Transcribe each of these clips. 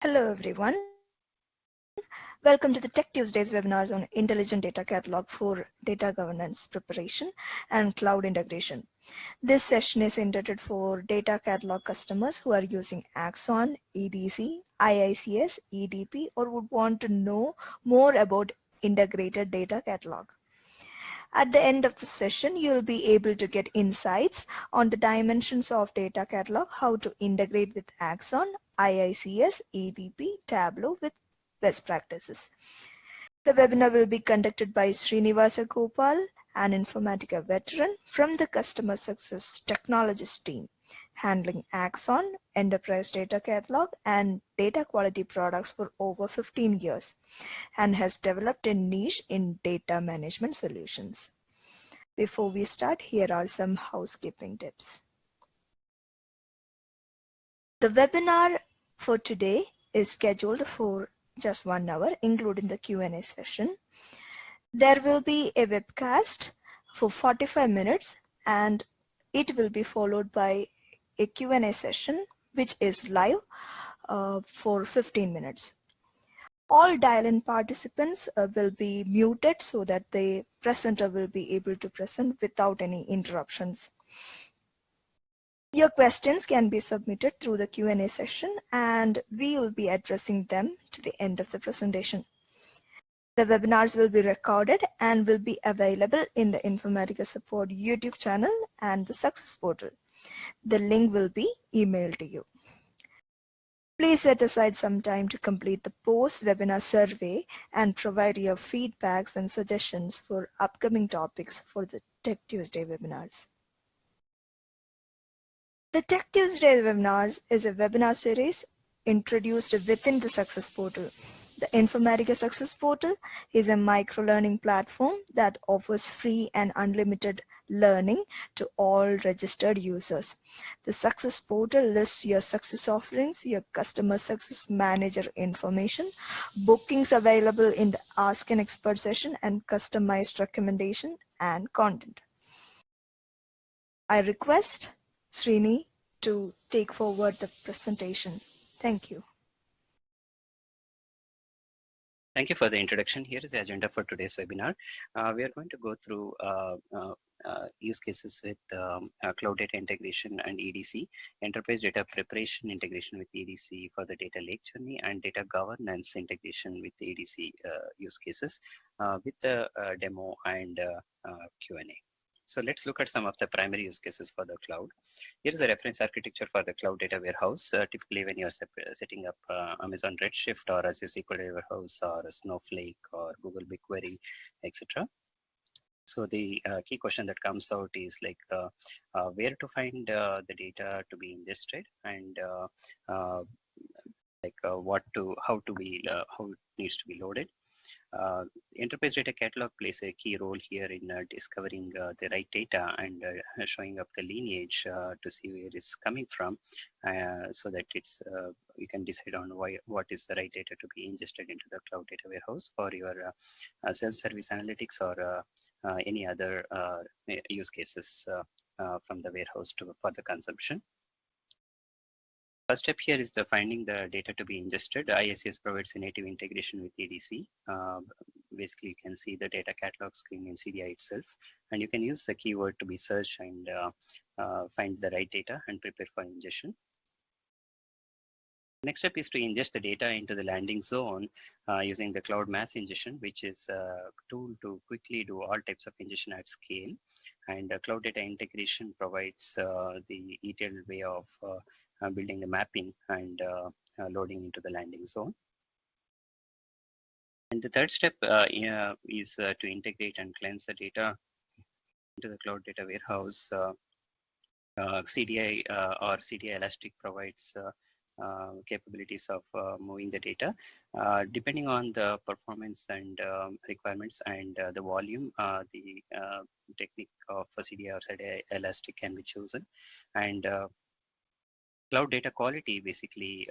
Hello everyone. Welcome to the Tech Tuesdays webinars on Intelligent Data Catalog for data governance, preparation, and cloud integration. This session is intended for data catalog customers who are using Axon, EDC, IICS, EDP, or would want to know more about integrated data catalog. At the end of the session, you'll be able to get insights on the dimensions of data catalog, how to integrate with Axon, IICS, EDP, Tableau with best practices. The webinar will be conducted by Srinivasa Gopal, an Informatica veteran from the Customer Success Technologies team, handling Axon, Enterprise Data Catalog, and data quality products for over 15 years, and has developed a niche in data management solutions. Before we start, here are some housekeeping tips. The webinar for today is scheduled for just 1 hour, including the Q&A session. There will be a webcast for 45 minutes, and it will be followed by a Q&A session, which is live for 15 minutes. All dial-in participants will be muted so that the presenter will be able to present without any interruptions. Your questions can be submitted through the Q&A session, and we will be addressing them to the end of the presentation. The webinars will be recorded and will be available in the Informatica Support YouTube channel and the Success portal. The link will be emailed to you. Please set aside some time to complete the post-webinar survey and provide your feedbacks and suggestions for upcoming topics for the Tech Tuesday webinars. The Tech Tuesday webinars is a webinar series introduced within the Success portal. The Informatica Success portal is a micro-learning platform that offers free and unlimited learning to all registered users. The Success portal lists your success offerings, your customer success manager information, bookings available in the Ask an Expert session, and customized recommendation and content. I request Srini to take forward the presentation. Thank you. Thank you for the introduction. Here is the agenda for today's webinar. We are going to go through use cases with cloud data integration and EDC, enterprise data preparation integration with EDC for the data lake journey, and data governance integration with EDC use cases with the demo and Q&A. So let's look at some of the primary use cases for the cloud. Here is a reference architecture for the cloud data warehouse. Typically, when you're setting up Amazon Redshift or Azure SQL Data Warehouse or Snowflake or Google BigQuery, etc. So the key question that comes out is like where to find the data to be ingested and how it needs to be loaded. Enterprise data catalog plays a key role here in discovering the right data and showing up the lineage to see where it's coming from, so that it's you can decide on what is the right data to be ingested into the cloud data warehouse for your self-service analytics or any other use cases from the warehouse for the consumption. First step here is the finding the data to be ingested. IICS provides a native integration with EDC. Basically, you can see the data catalog screen in CDI itself, and you can use the keyword to be search and find the right data and prepare for ingestion. Next step is to ingest the data into the landing zone using the cloud mass ingestion, which is a tool to quickly do all types of ingestion at scale. And cloud data integration provides the detailed way of building the mapping and loading into the landing zone. And the third step is to integrate and cleanse the data into the cloud data warehouse. CDI or CDI Elastic provides capabilities of moving the data. Depending on the performance and requirements and the volume, the technique of CDI or CDI Elastic can be chosen. And cloud data quality basically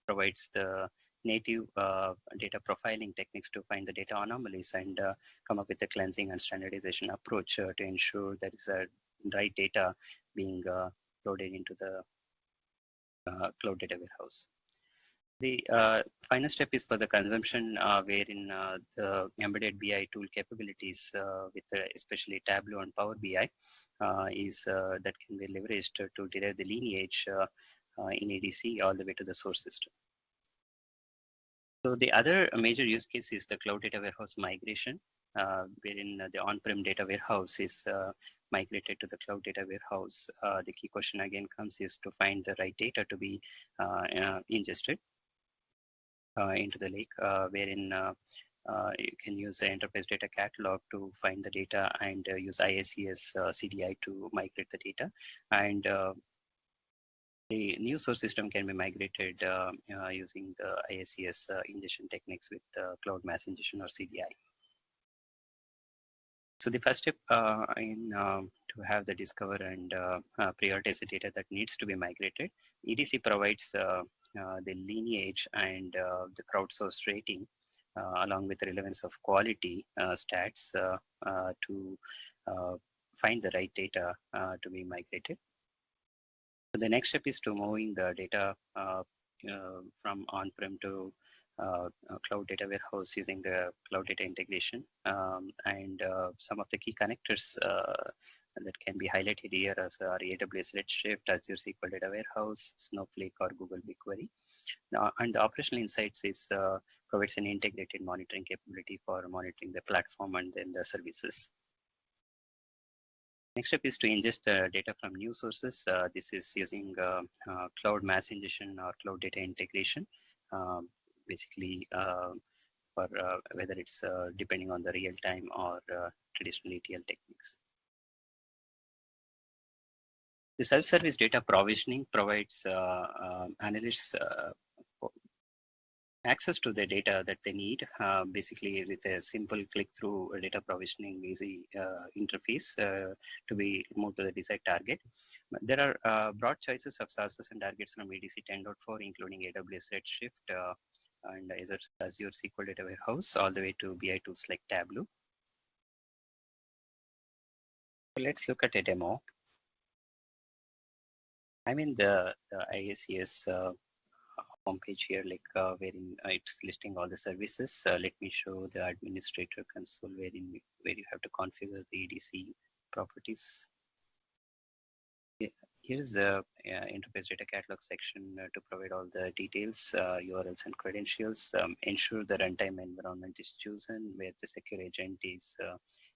provides the native data profiling techniques to find the data anomalies and come up with a cleansing and standardization approach to ensure there is a right data being loaded into the cloud data warehouse. The final step is for the consumption, wherein the embedded BI tool capabilities with especially Tableau and Power BI that can be leveraged to derive the lineage in EDC all the way to the source system. So the other major use case is the cloud data warehouse migration, wherein the on-prem data warehouse is migrated to the cloud data warehouse. The key question again comes is to find the right data to be ingested into the lake, wherein you can use the enterprise data catalog to find the data and use IICS CDI to migrate the data. And the new source system can be migrated using the IICS ingestion techniques with cloud mass ingestion or CDI. So the first step to have the discover and prioritize the data that needs to be migrated, EDC provides the lineage and the crowdsourced rating along with relevance of quality stats to find the right data to be migrated. So the next step is to moving the data from on-prem to cloud data warehouse using the cloud data integration, and some of the key connectors that can be highlighted here as are AWS Redshift, Azure SQL Data Warehouse, Snowflake, or Google BigQuery. And the operational insights is provides an integrated monitoring capability for monitoring the platform and then the services. Next step is to ingest data from new sources. This is using cloud mass ingestion or cloud data integration, basically for whether it's depending on the real time or traditional ETL techniques. The self-service data provisioning provides analysts access to the data that they need, basically with a simple click-through data provisioning easy interface to be moved to the desired target. There are broad choices of sources and targets from EDC 10.4, including AWS Redshift and Azure SQL Data Warehouse, all the way to BI tools like Tableau. So let's look at a demo. I'm in the IICS homepage here, like wherein it's listing all the services. Let me show the administrator console where you have to configure the EDC properties. Here's the enterprise data catalog section to provide all the details, URLs and credentials. Ensure the runtime environment is chosen where the secure agent is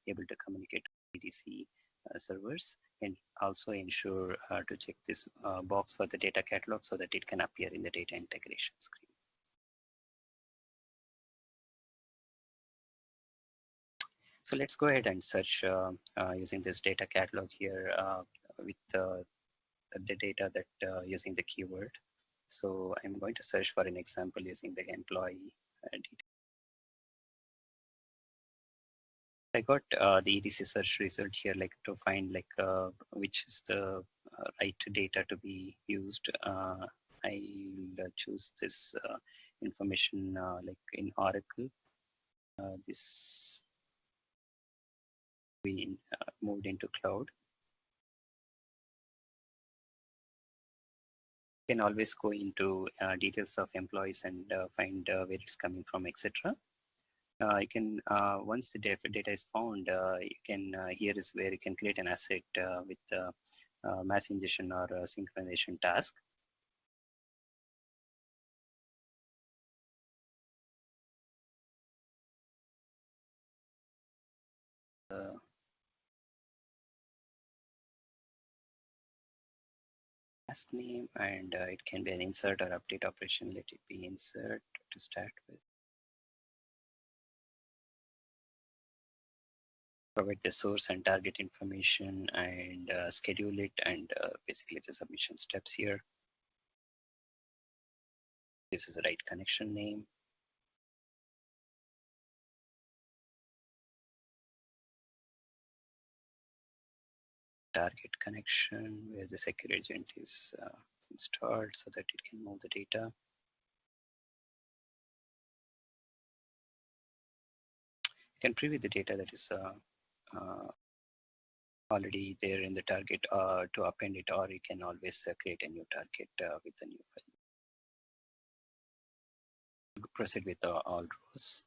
able to communicate with EDC servers, and also ensure to check this box for the data catalog so that it can appear in the data integration screen. So let's go ahead and search using this data catalog here with the data that using the keyword. So I'm going to search for an example using the employee detail. I got the EDC search result here, like to find like which is the right data to be used. I'll choose this information like in Oracle. This we moved into cloud. You can always go into details of employees and find where it's coming from, etc. You can once the data is found, you can here is where you can create an asset with mass ingestion or synchronization task. Task name, and it can be an insert or update operation. Let it be insert to start with. Provide the source and target information and schedule it, and basically it's a submission steps here. This is the right connection name. Target connection where the secure agent is installed so that it can move the data. You can preview the data that is already there in the target to append it, or you can always create a new target with a new file. proceed with all rows.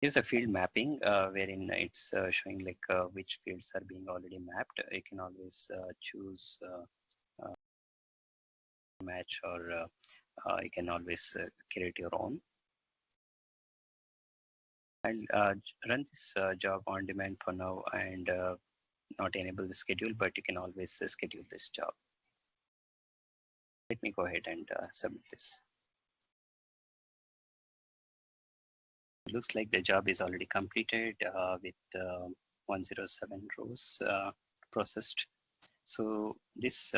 Here's a field mapping wherein it's showing like which fields are being already mapped. You can always choose match, or you can always create your own. I'll run this job on demand for now and not enable the schedule, but you can always schedule this job. Let me go ahead and submit this. It looks like the job is already completed with 107 rows processed. So this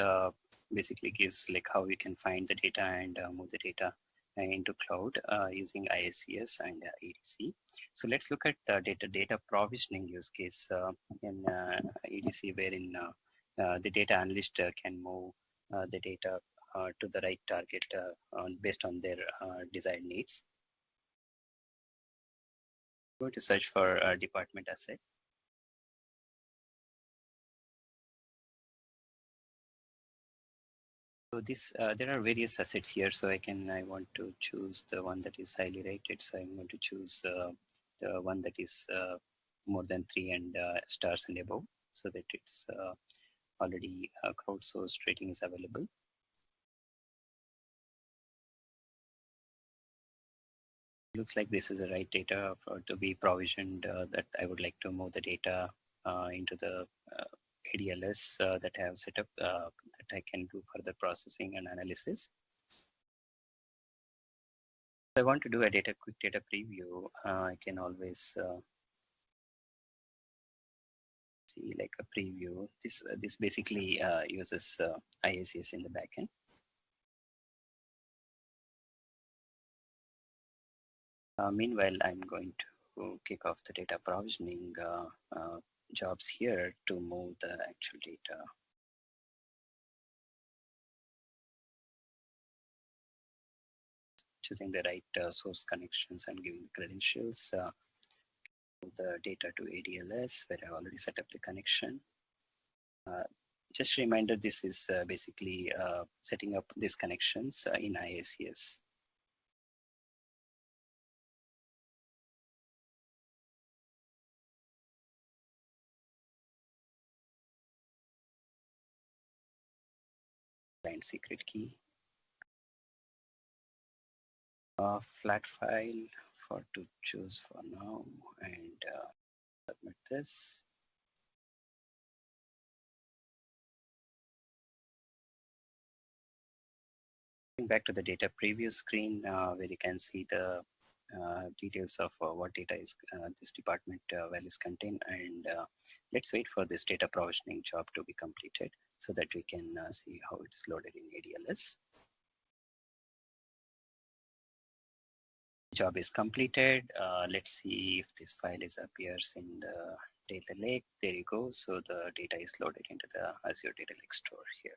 basically gives like how we can find the data and move the data into cloud using IICS and EDC. So let's look at the data provisioning use case in EDC, wherein the data analyst can move the data to the right target based on their desired needs. Go to search for department asset. So this there are various assets here. So I want to choose the one that is highly rated. So I'm going to choose the one that is more than 3 and stars and above, so that it's already crowdsourced rating is available. Looks like this is the right data to be provisioned that I would like to move the data into the ADLS that I have set up that I can do further processing and analysis. If I want to do a quick data preview, I can always see like a preview. This basically uses IICS in the backend. Meanwhile, I'm going to kick off the data provisioning jobs here to move the actual data. Choosing the right source connections and giving the credentials. The data to ADLS, where I already set up the connection. Just a reminder, this is basically setting up these connections in IICS. Client secret key. Flat file to choose for now, and submit this. Back to the data preview screen where you can see the details of what data is this department values contain, and let's wait for this data provisioning job to be completed so that we can see how it's loaded in ADLS. Job is completed. Let's see if this file appears in the data lake. There you go. So the data is loaded into the Azure Data Lake store here.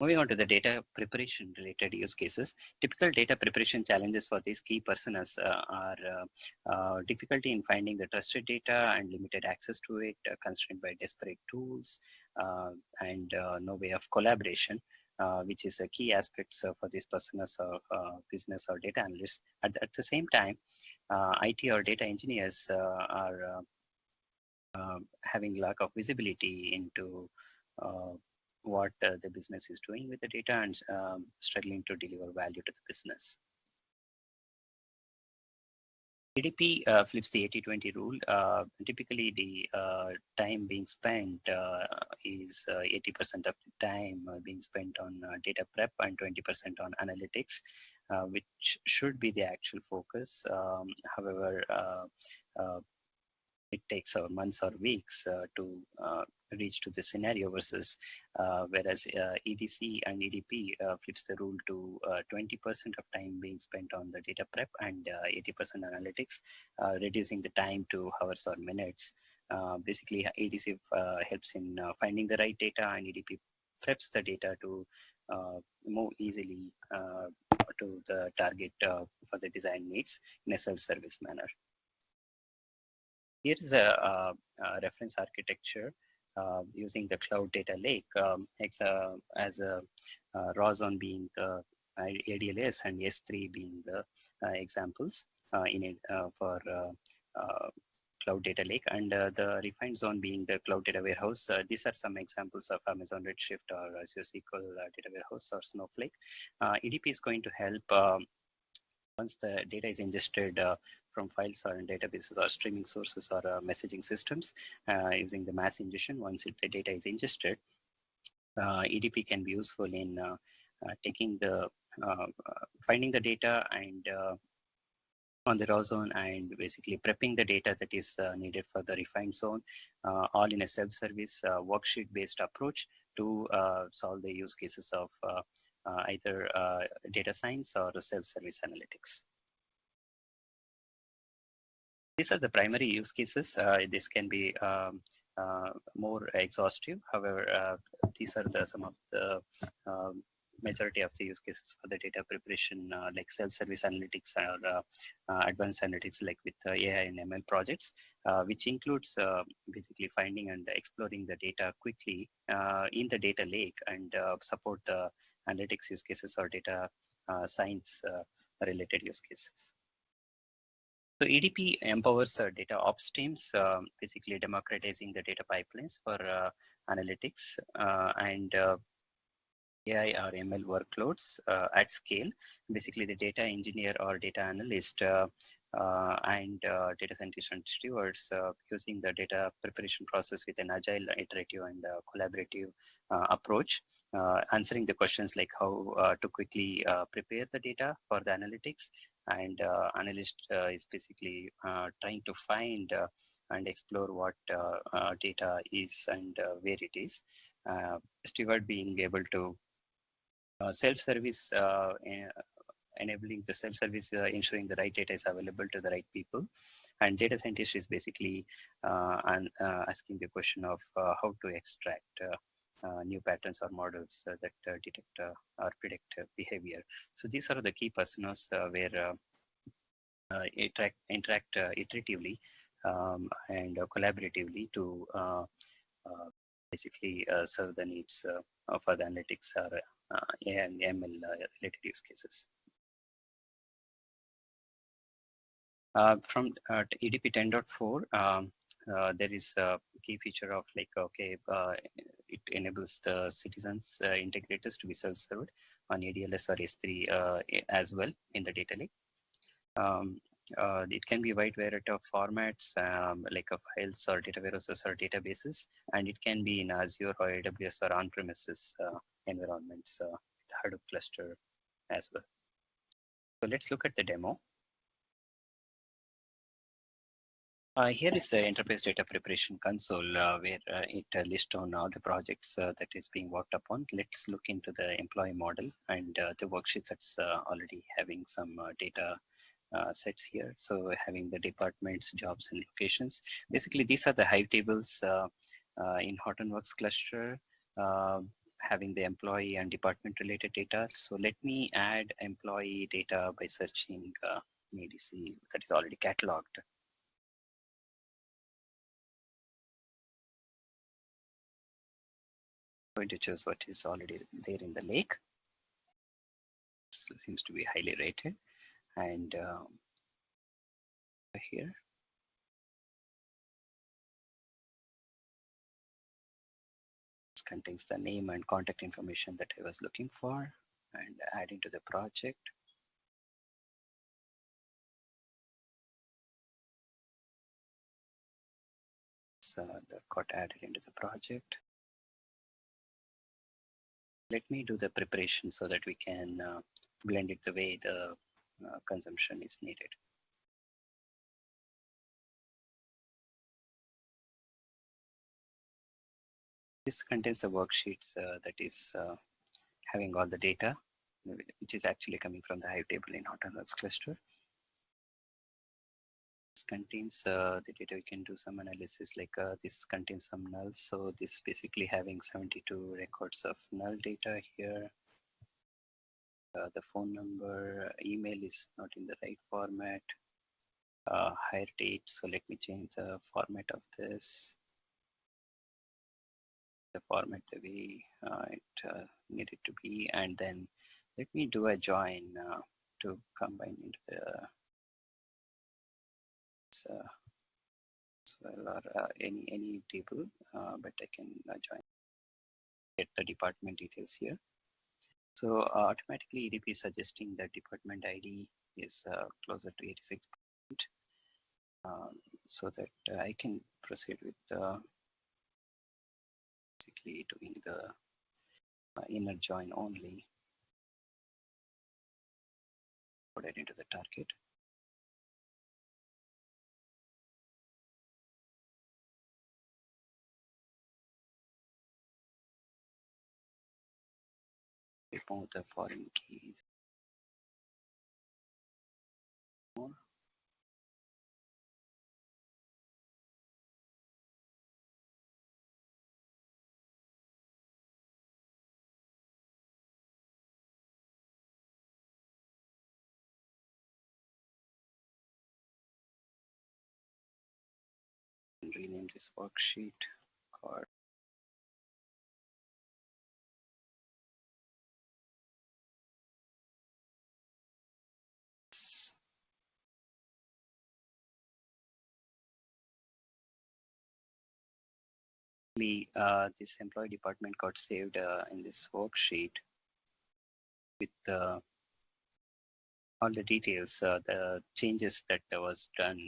Moving on to the data preparation related use cases. Typical data preparation challenges for these key personas are difficulty in finding the trusted data and limited access to it, constrained by disparate tools and no way of collaboration, which is a key aspect for these personas of business or data analysts. At the same time, IT or data engineers are having lack of visibility into what the business is doing with the data and struggling to deliver value to the business. EDP flips the 80-20 rule. Typically, the time being spent is 80% of the time being spent on data prep and 20% on analytics, which should be the actual focus. However, it takes months or weeks to reach to the scenario versus whereas EDC and EDP flips the rule to 20% of time being spent on the data prep and 80% analytics, reducing the time to hours or minutes. Basically, EDC helps in finding the right data, and EDP preps the data to move easily to the target for the design needs in a self-service manner. Here is a reference architecture using the cloud data lake as a raw zone being the ADLS and S3 being the examples in it for Cloud Data Lake, and the refined zone being the Cloud Data Warehouse. These are some examples of Amazon Redshift or Azure SQL Data Warehouse or Snowflake. EDP is going to help once the data is ingested from files or in databases or streaming sources or messaging systems using the mass ingestion. Once the data is ingested, EDP can be useful in taking the finding the data and on the raw zone and basically prepping the data that is needed for the refined zone, all in a self-service worksheet-based approach to solve the use cases of either data science or self-service analytics. These are the primary use cases. This can be more exhaustive. However, these are some of the majority of the use cases for the data preparation, like self-service analytics or advanced analytics, like with AI and ML projects, which includes basically finding and exploring the data quickly in the data lake and support the analytics use cases or data science related use cases. So EDP empowers data ops teams, basically democratizing the data pipelines for analytics and AI or ML workloads at scale. Basically, the data engineer or data analyst and data scientists and stewards using the data preparation process with an agile, iterative, and collaborative approach, answering the questions like how to quickly prepare the data for the analytics. And analyst is basically trying to find and explore what data is and where it is. Steward being able to self-service, enabling the self-service, ensuring the right data is available to the right people. And data scientist is basically asking the question of how to extract new patterns or models that detect or predict behavior. So these are the key personas where interact iteratively and collaboratively to basically serve the needs for the analytics or AI and ML related use cases. From EDP 10.4, there is a key feature of like, okay, it enables the citizens integrators to be self-served on ADLS or S3 as well in the data lake. It can be a wide variety of formats like files or data warehouses or databases, and it can be in Azure or AWS or on-premises environments with Hadoop cluster as well. So let's look at the demo. Here is the enterprise data preparation console where it lists on all the projects that is being worked upon. Let's look into the employee model and the worksheet that's already having some data sets here. So having the departments, jobs, and locations. Basically, these are the Hive tables in Hortonworks cluster, having the employee and department related data. So let me add employee data by searching in EDC that is already cataloged. I'm going to choose what is already there in the lake. So seems to be highly rated. And here, this contains the name and contact information that I was looking for, and add into the project. So that got added into the project. Let me do the preparation so that we can blend it the way the consumption is needed. This contains the worksheets that is having all the data, which is actually coming from the Hive table in Hortonworks cluster. This contains the data. We can do some analysis like this contains some nulls. So this basically having 72 records of null data here. The phone number, email is not in the right format. Hire date. So let me change the format of this. The format the way it need it to be, and then let me do a join to combine into the as well, or any table, but I can join, get the department details here. So automatically EDP is suggesting that department ID is closer to 86%, so that I can proceed with basically doing the inner join only, put it into the target. Remove the foreign keys. More. And rename this worksheet called this employee department got saved in this worksheet with all the details, the changes that was done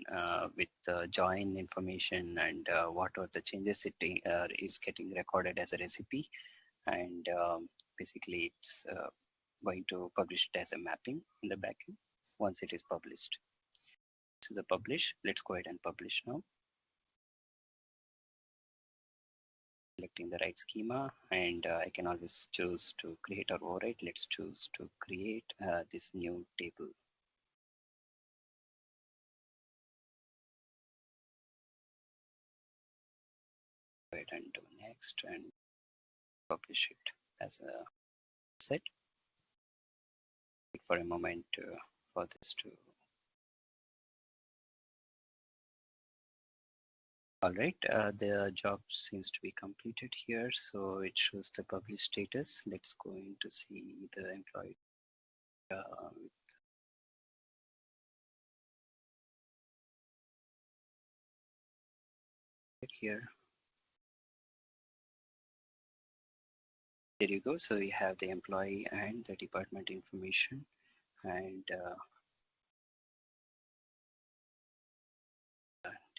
with join information, and what are the changes it is getting recorded as a recipe, and basically it's going to publish it as a mapping in the backend once it is published. This is a publish. Let's go ahead and publish now. Selecting the right schema, and I can always choose to create or override. Let's choose to create this new table. Go ahead and do next and publish it as a set. Wait for a moment for this to. All right, the job seems to be completed here, so it shows the published status. Let's go in to see the employee here. There you go. So we have the employee and the department information, and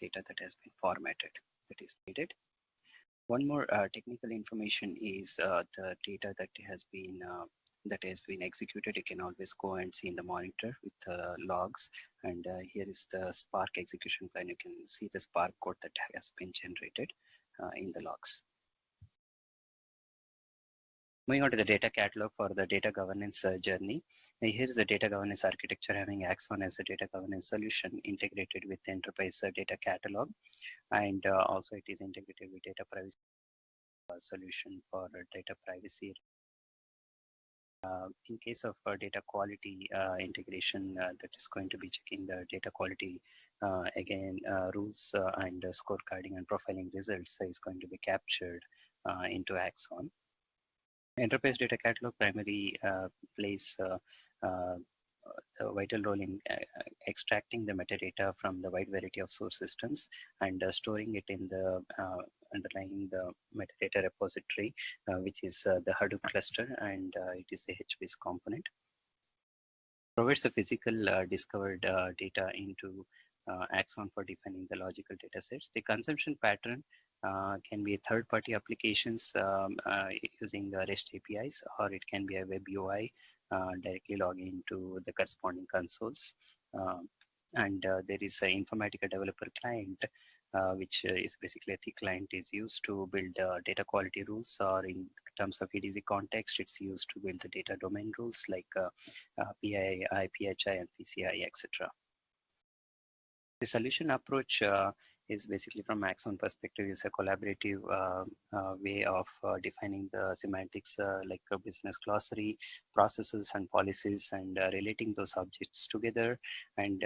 data that has been formatted that is needed. One more technical information is the data that has been executed. You can always go and see in the monitor with the logs, and here is the Spark execution plan. You can see the Spark code that has been generated in the logs. Moving on to the data catalog for the data governance journey. Here is the data governance architecture having Axon as a data governance solution integrated with the enterprise data catalog, and also it is integrated with data privacy solution for data privacy. In case of data quality integration, that is going to be checking the data quality again, rules and scorecarding and profiling results is going to be captured into Axon. Enterprise data catalog primarily plays a vital role in extracting the metadata from the wide variety of source systems and storing it in the underlying the metadata repository, which is the Hadoop cluster, and it is a HBase component. Provides the physical discovered data into Axon for defining the logical data sets. The consumption pattern can be third-party applications using REST APIs, or it can be a web UI directly log into the corresponding consoles. And there is an Informatica developer client, which is basically a thick client is used to build data quality rules, or in terms of EDC context, it's used to build the data domain rules like PII, PHI, and PCI, etc. The solution approach is basically from Axon perspective is a collaborative way of defining the semantics like a business glossary, processes and policies, and relating those objects together, and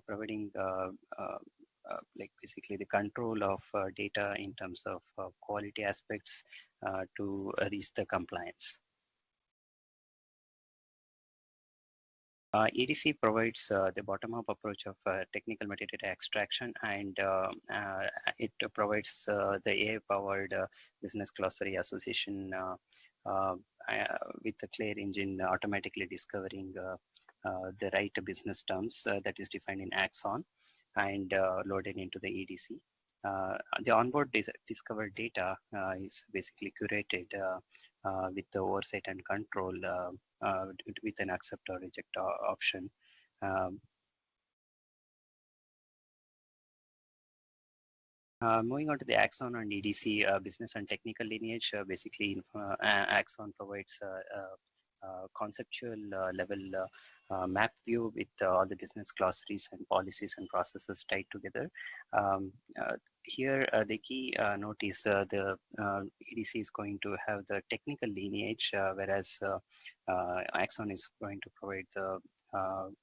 providing like basically the control of data in terms of quality aspects to reach the compliance. EDC provides the bottom-up approach of technical metadata extraction, and it provides the AI-powered business glossary association with the Clear engine automatically discovering the right business terms that is defined in Axon and loaded into the EDC. The onboard discovered data is basically curated with the oversight and control with an accept or reject option. Moving on to the Axon and EDC business and technical lineage, basically Axon provides conceptual level map view with all the business glossaries and policies and processes tied together. Here, the key note is the EDC is going to have the technical lineage, whereas Axon is going to provide the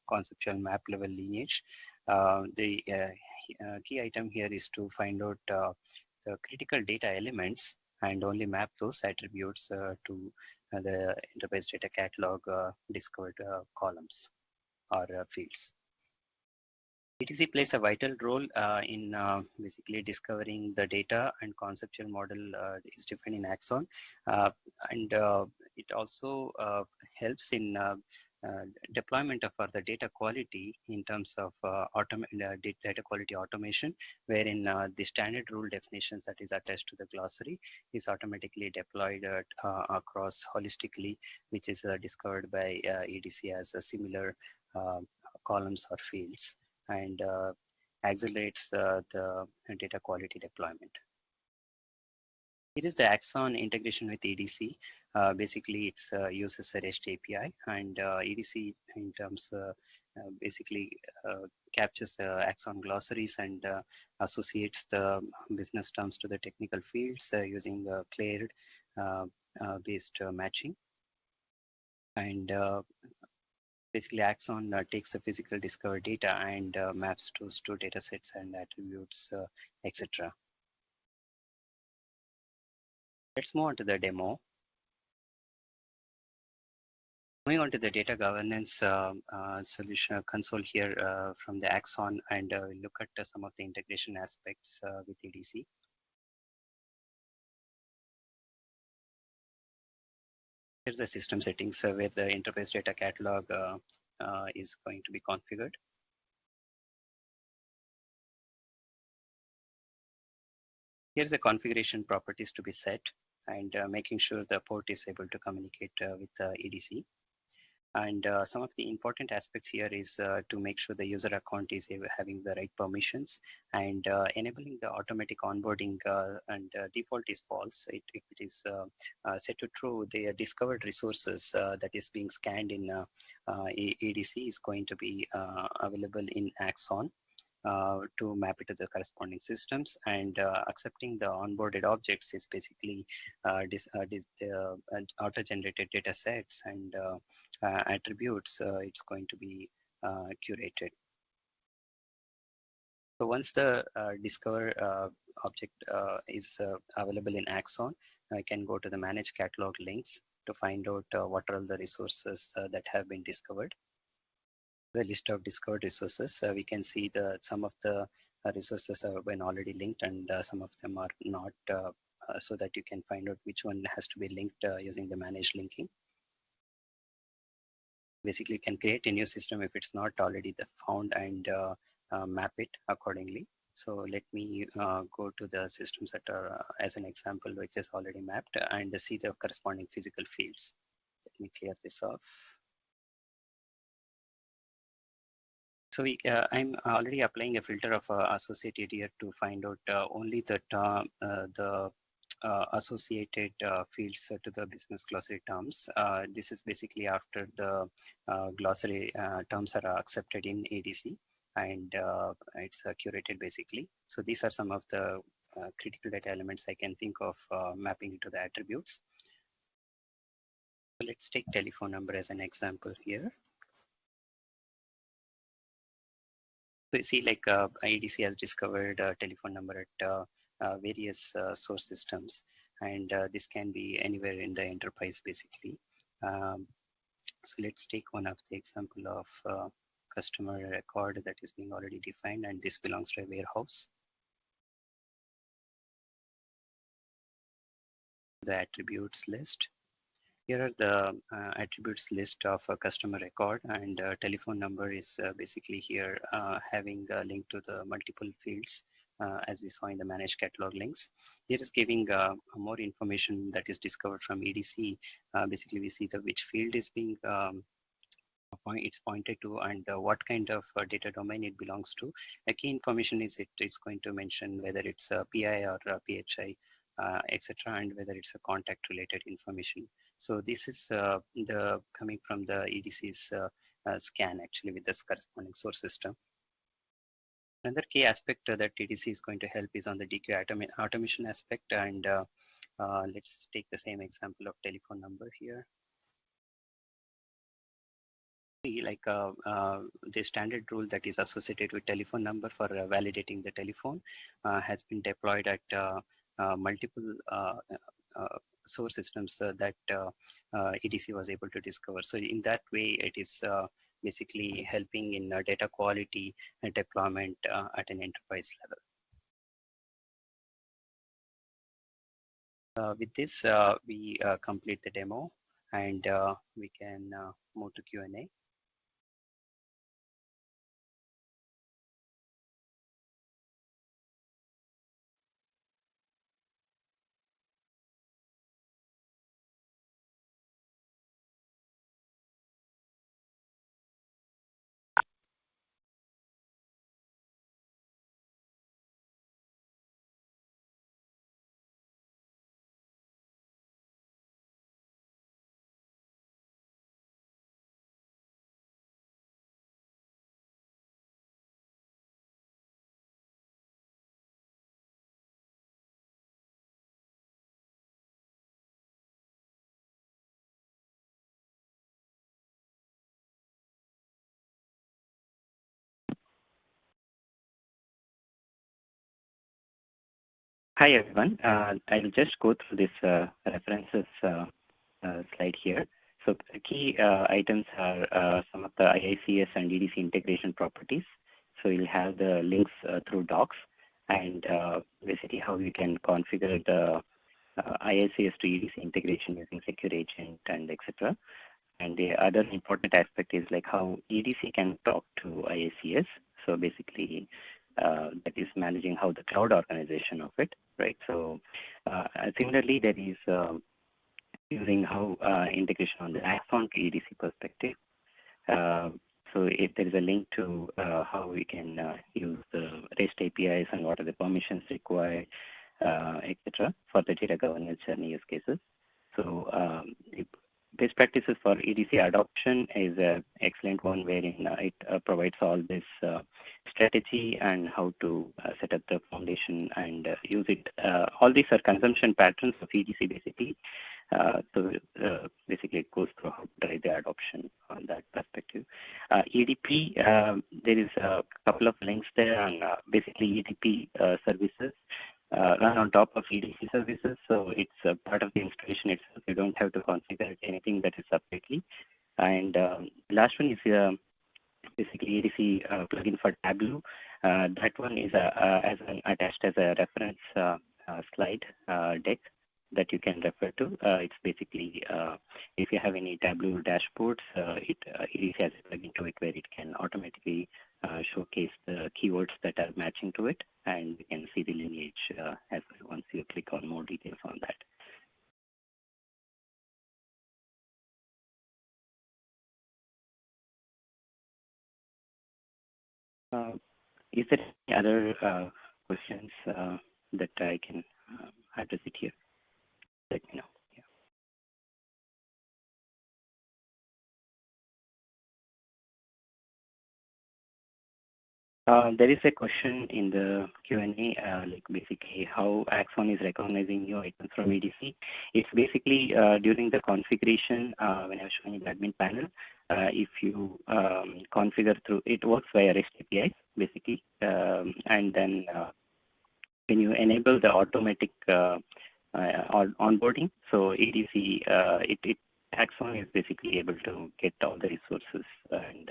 conceptual map level lineage. The key item here is to find out the critical data elements and only map those attributes to the enterprise data catalog discovered columns or fields. EDC plays a vital role in basically discovering the data, and conceptual model is defined in Axon, and it also helps in deployment of the data quality in terms of data quality automation, wherein the standard rule definitions that is attached to the glossary is automatically deployed across holistically, which is discovered by EDC as a similar columns or fields, and accelerates the data quality deployment. Here is the Axon integration with EDC. Basically, it uses a REST API, and EDC in terms basically captures Axon glossaries and associates the business terms to the technical fields using cleared based matching. And basically, Axon takes the physical discovered data and maps those to data sets and attributes, etc. Let's move on to the demo. Moving on to the data governance solution console here from the Axon, and look at some of the integration aspects with EDC. Here's the system settings where the enterprise data catalog is going to be configured. Here's the configuration properties to be set, and making sure the port is able to communicate with the EDC. And some of the important aspects here is to make sure the user account is having the right permissions, and enabling the automatic onboarding, and default is false. If it is set to true, the discovered resources that is being scanned in EDC is going to be available in Axon to map it to the corresponding systems, and accepting the onboarded objects is basically auto-generated data sets and attributes. It's going to be curated. So once the discover object is available in Axon, I can go to the manage catalog links to find out what are all the resources that have been discovered. The list of discovered resources, we can see that some of the resources have been already linked, and some of them are not, so that you can find out which one has to be linked using the manage linking. Basically, you can create a new system if it's not already found, and map it accordingly. So let me go to the systems that are, as an example, which is already mapped, and see the corresponding physical fields. Let me clear this off. So I'm already applying a filter of associated here to find out only the associated fields to the business glossary terms. This is basically after the glossary terms are accepted in ADC, and it's curated basically. So these are some of the critical data elements I can think of mapping into the attributes. So let's take telephone number as an example here. So you see, like IDC has discovered a telephone number at various source systems, and this can be anywhere in the enterprise basically. So let's take one of the example of customer record that is being already defined, and this belongs to a warehouse. The attributes list. Here are the attributes list of a customer record, and telephone number is basically here having a link to the multiple fields as we saw in the managed catalog links. Here is giving more information that is discovered from EDC. Basically, we see the which field is being it's pointed to and what kind of data domain it belongs to. A key information is it's going to mention whether it's a PI or a PHI, etc., and whether it's a contact related information. So this is the coming from the EDC's scan actually with this corresponding source system. Another key aspect that EDC is going to help is on the DQ automation aspect, and let's take the same example of telephone number here. Like the standard rule that is associated with telephone number for validating the telephone has been deployed at multiple source systems that EDC was able to discover. So in that way, it is basically helping in data quality and deployment at an enterprise level. With this, we complete the demo, and we can move to Q&A. Hi everyone. I'll just go through this references slide here. So key items are some of the IICS and EDC integration properties. So you'll have the links through docs, and basically how you can configure the IICS to EDC integration using secure agent and etc. And the other important aspect is like how EDC can talk to IICS. So basically, that is managing how the cloud organization of it, right? So similarly, there is using how integration on the Axon to EDC perspective. So if there is a link to how we can use the REST APIs and what are the permissions required, etc., for the data governance journey use cases. So best practices for EDC adoption is an excellent one wherein it provides all this strategy and how to set up the foundation and use it. All these are consumption patterns of EDC basically. So basically it goes through how to drive the adoption on that perspective. EDP, there is a couple of links there, and basically EDP services run on top of EDC services. So it's part of the installation itself. You don't have to configure anything that is separately. And last one is basically EDC plugin for Tableau. That one is attached as a reference slide deck that you can refer to. It's basically if you have any Tableau dashboards, EDC has a plugin to it where it can automatically showcase the keywords that are matching to it, and you can see the lineage as well once you click on more details on that. Is there any other questions that I can address it here? Let me know. There is a question in the Q&A, like basically how Axon is recognizing new items from EDC. It's basically during the configuration when I was showing the admin panel, if you configure through, it works via REST APIs basically, and then when you enable the automatic onboarding, so EDC, it Axon is basically able to get all the resources and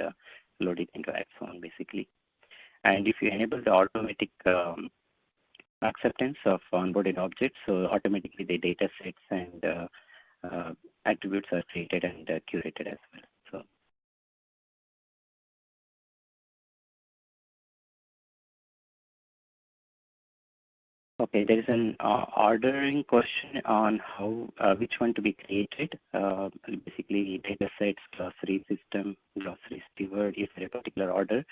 load it into Axon basically. And if you enable the automatic acceptance of onboarded objects, so automatically the data sets and attributes are created and curated as well. So. Okay, there is an ordering question on how which one to be created. Basically, data sets, glossary system, glossary steward. If in a particular order,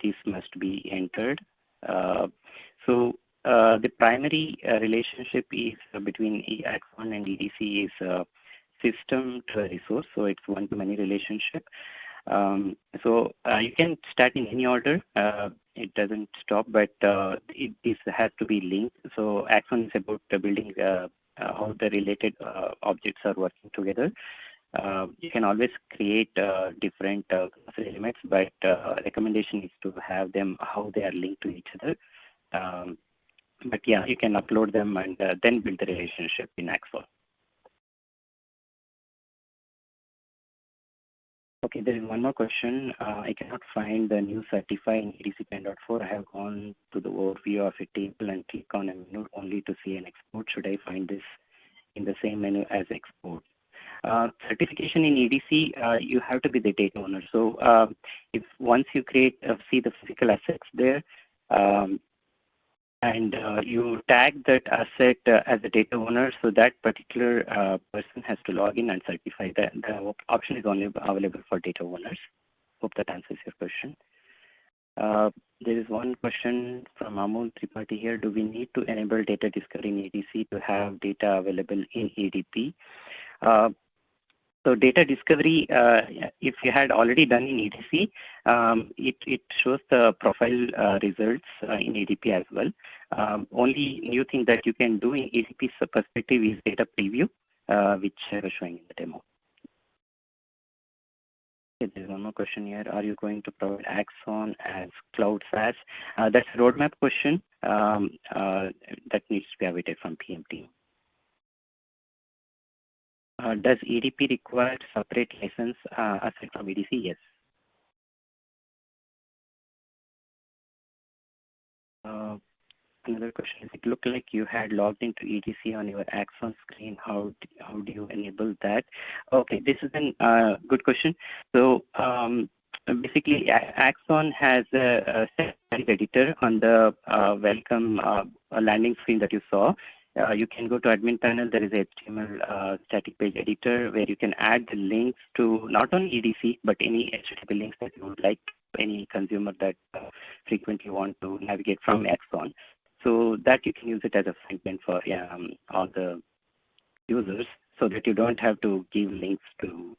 this must be entered. The primary relationship is between Axon and EDC is system to a resource. So it's one-to-many relationship. You can start in any order. It doesn't stop, but it has to be linked. So Axon is about building how the related objects are working together. You can always create different elements, but recommendation is to have them how they are linked to each other. But yeah, you can upload them and then build the relationship in Axon. Okay, there is one more question. I cannot find the new certify in EDC 10.4. I have gone to the overview of a table and click on a menu only to see an export. Should I find this in the same menu as export? Certification in EDC, you have to be the data owner. So if once you create, see the physical assets there, and you tag that asset as a data owner, so that particular person has to log in and certify that. The option is only available for data owners. Hope that answers your question. There is one question from Amol Tripathi here. Do we need to enable data discovery in EDC to have data available in EDP? So data discovery, if you had already done in EDC, it shows the profile results in EDP as well. Only new thing that you can do in EDP's perspective is data preview, which I was showing in the demo. Okay, there's one more question here. Are you going to provide Axon as cloud SaaS? That's a roadmap question that needs to be awaited from PM team. Does EDP require separate license aside from EDC? Yes. Another question is, it looked like you had logged into EDC on your Axon screen. How do you enable that? Okay, this is a good question. So basically, Axon has a static editor on the welcome landing screen that you saw. You can go to admin panel. There is a HTML static page editor where you can add the links to not only EDC, but any HTTP links that you would like to any consumer that frequently want to navigate from Axon. So that you can use it as a front end for all the users, so that you don't have to give links to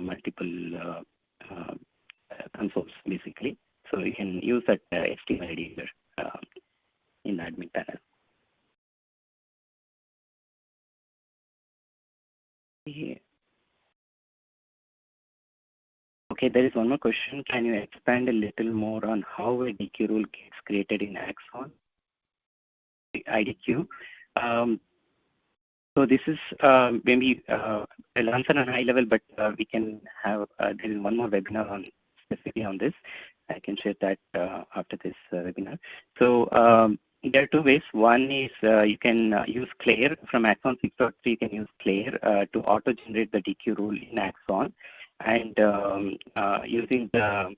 multiple consoles, basically. So you can use that HTML editor in the admin panel. Yeah. Okay, there is one more question. Can you expand a little more on how a DQ rule gets created in Axon? IDQ. So this is maybe I'll answer on a high level, but we can have there is one more webinar on specifically on this. I can share that after this webinar. So there are two ways. One is you can use Claire from Axon 6.3. You can use Claire to auto-generate the DQ rule in Axon, and using the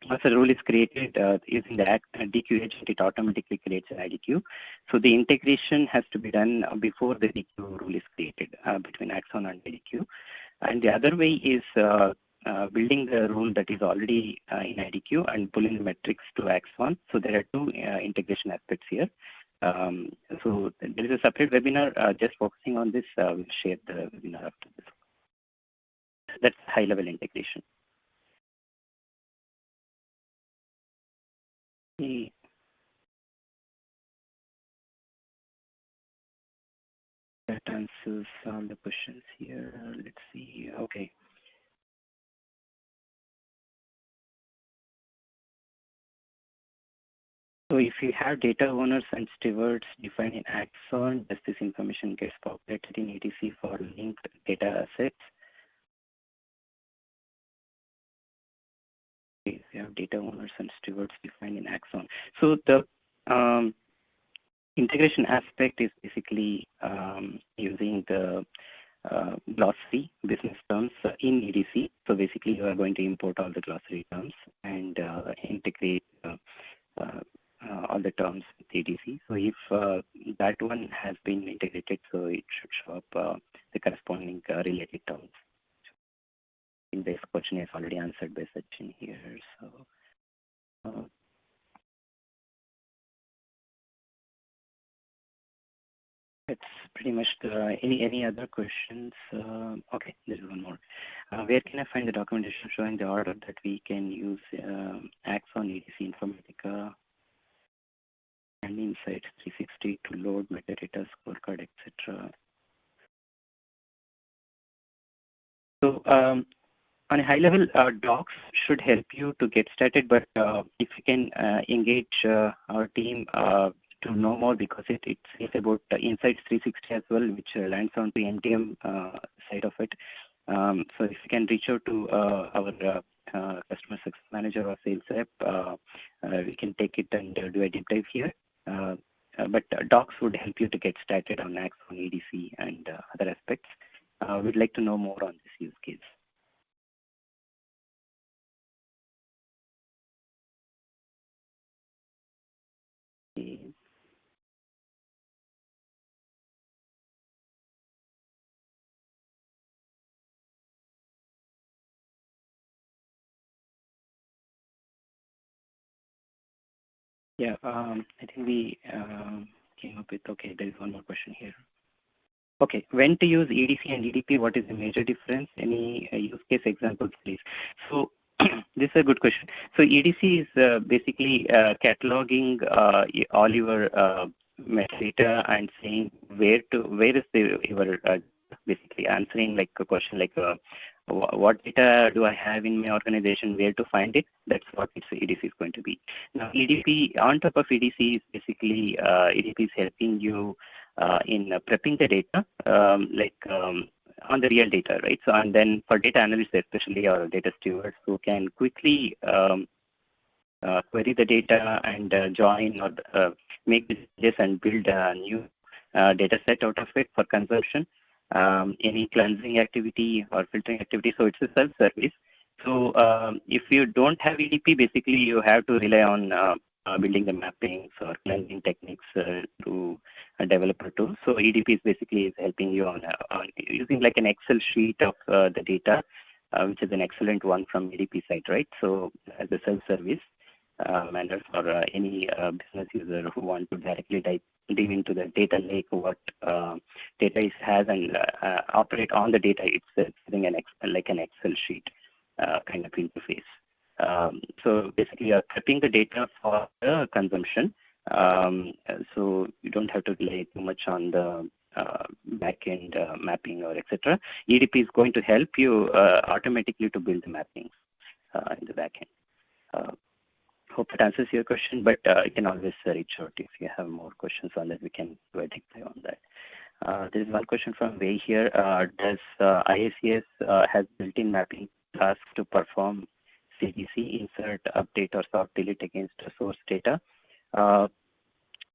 once a rule is created using the DQ agent, it automatically creates an IDQ. So the integration has to be done before the DQ rule is created between Axon and IDQ. And the other way is building the rule that is already in IDQ and pulling the metrics to Axon. So there are two integration aspects here. So there is a separate webinar just focusing on this. We'll share the webinar after this. That's high-level integration. That answers all the questions here. Let's see. Okay. So if you have data owners and stewards defined in Axon, does this information gets populated in EDC for linked data assets? If you have data owners and stewards defined in Axon. So the integration aspect is basically using the glossary business terms in EDC. So basically you are going to import all the glossary terms and integrate all the terms with EDC. So if that one has been integrated, so it should show up the corresponding related terms. I think this question is already answered by Sachin here. So it's pretty much any other questions? Okay, there's one more. Where can I find the documentation showing the order that we can use Axon, EDC Informatica, and Insights 360 to load metadata, scorecard, etc.? So on a high level, docs should help you to get started, but if you can engage our team to know more, because it's about Insights 360 as well, which lands on the NTM side of it. So if you can reach out to our customer success manager or sales rep, we can take it and do a deep dive here. But docs would help you to get started on Axon, EDC, and other aspects. We'd like to know more on this use case. Yeah, I think we came up with, okay, there is one more question here. Okay, when to use EDC and EDP, what is the major difference? Any use case examples, please? So this is a good question. So EDC is basically cataloging all your metadata and saying where is your basically answering like a question like what data do I have in my organization, where to find it? That's what EDC is going to be. Now EDP, on top of EDC, is basically EDP is helping you in prepping the data, on the real data, right? So, and then for data analysts, especially, or data stewards who can quickly query the data and join or make changes and build a new data set out of it for consumption, any cleansing activity or filtering activity. So it's a self-service. So if you don't have EDP, basically you have to rely on building the mappings or cleansing techniques through a developer tool. So EDP is basically helping you on using like an Excel sheet of the data, which is an excellent one from EDP side, right? So as a self-service manner for any business user who want to directly dive into the data lake, what data has, and operate on the data itself using like an Excel sheet kind of interface. So basically, you're prepping the data for the consumption, so you don't have to rely too much on the backend mapping or etc. EDP is going to help you automatically to build the mappings in the backend. Hope it answers your question, but you can always reach out if you have more questions on that. We can do a deep dive on that. There is one question from Wei here. Does IICS has built-in mapping task to perform CDC, insert, update, or soft delete against source data?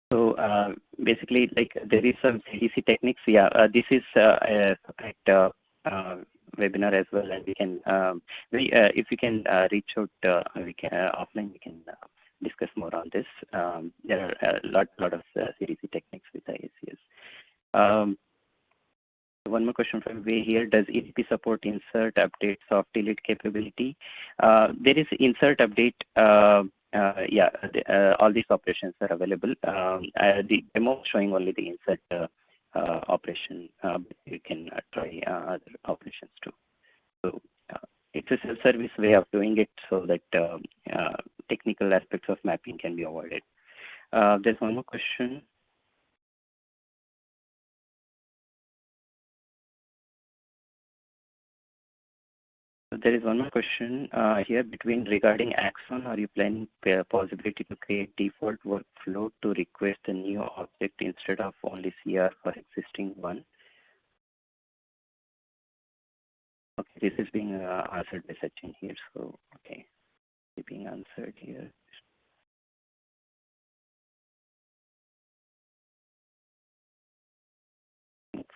So basically, like there is some CDC techniques. Yeah, this is a separate webinar as well, and we can, if we can reach out, we can offline. We can discuss more on this. There are a lot of CDC techniques with IICS. One more question from Way here. Does EDP support insert, update, soft delete capability? There is insert, update. All these operations are available. The demo showing only the insert operation, but you can try other operations too. So it's a self-service way of doing it so that technical aspects of mapping can be avoided. There's one more question. There is one more question here between regarding Axon. Are you planning possibility to create default workflow to request a new object instead of only CR for existing one? Okay, this is being answered by Sachin here. So, okay, it's being answered here.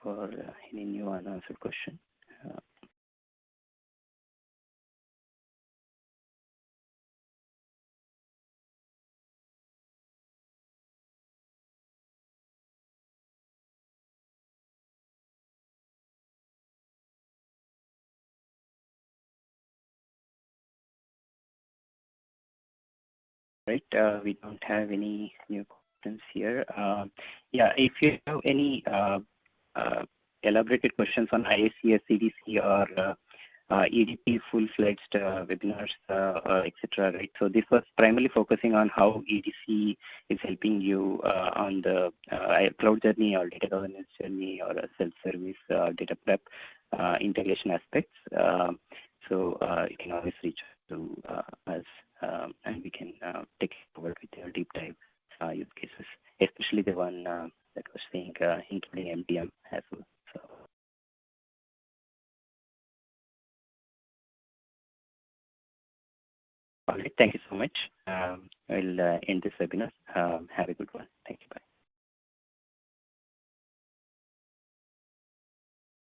For any new unanswered question. Right, we don't have any new questions here. Yeah, if you have any elaborated questions on IICS, EDC, or EDP full-fledged webinars, etc. Right. So this was primarily focusing on how EDC is helping you on the cloud journey or data governance journey or a self-service data prep integration aspects. So you can always reach out to us and we can take it forward with your deep dive use cases, especially the one that was saying including MDM as well. So. All right, thank you so much. I'll end this webinar. Have a good one.